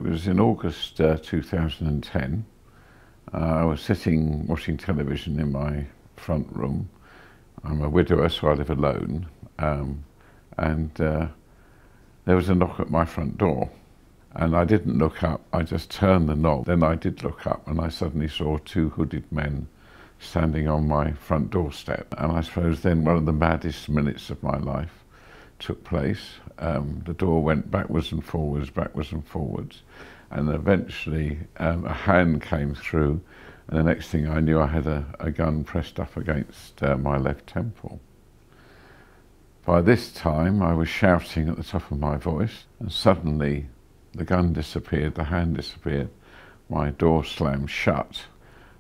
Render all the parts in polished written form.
It was in August 2010. I was sitting watching television in my front room. I'm a widower, so I live alone. There was a knock at my front door. And I didn't look up, I just turned the knob. Then I did look up and I suddenly saw two hooded men standing on my front doorstep. And I suppose then one of the maddest minutes of my life took place. The door went backwards and forwards, and eventually a hand came through, and the next thing I knew I had a gun pressed up against my left temple. By this time I was shouting at the top of my voice, and suddenly the gun disappeared, the hand disappeared, my door slammed shut.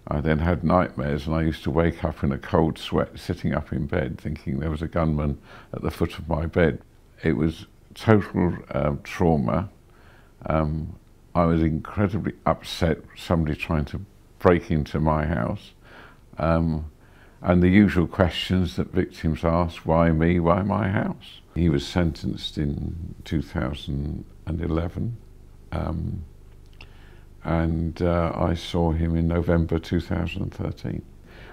I then had nightmares, and I used to wake up in a cold sweat sitting up in bed thinking there was a gunman at the foot of my bed. It was total trauma. I was incredibly upset, somebody trying to break into my house. And the usual questions that victims ask: why me, why my house? He was sentenced in 2011. I saw him in November 2013.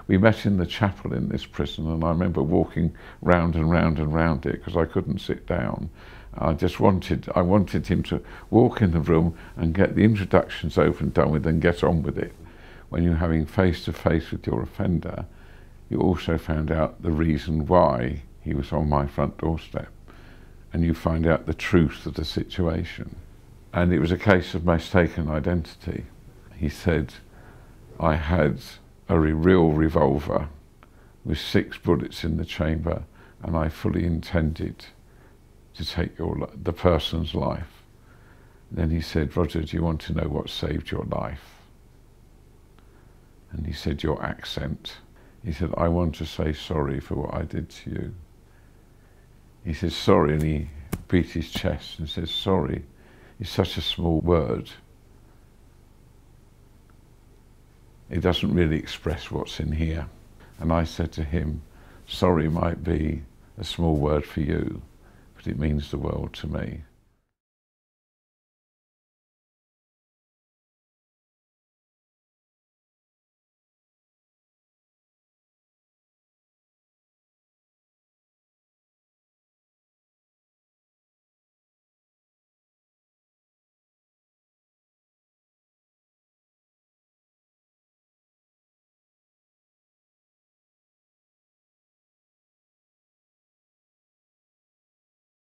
We met in the chapel in this prison, and I remember walking round and round and round it because I couldn't sit down. I wanted him to walk in the room and get the introductions over and done with and get on with it. When you're having face to face with your offender, you also found out the reason why he was on my front doorstep, and you find out the truth of the situation. And it was a case of mistaken identity. He said, I had a real revolver with 6 bullets in the chamber, and I fully intended to take the person's life. Then he said, Roger, do you want to know what saved your life? And he said, your accent. He said, I want to say sorry for what I did to you. He said, sorry, and he beat his chest and said, sorry is such a small word. It doesn't really express what's in here. And I said to him, sorry might be a small word for you, but it means the world to me.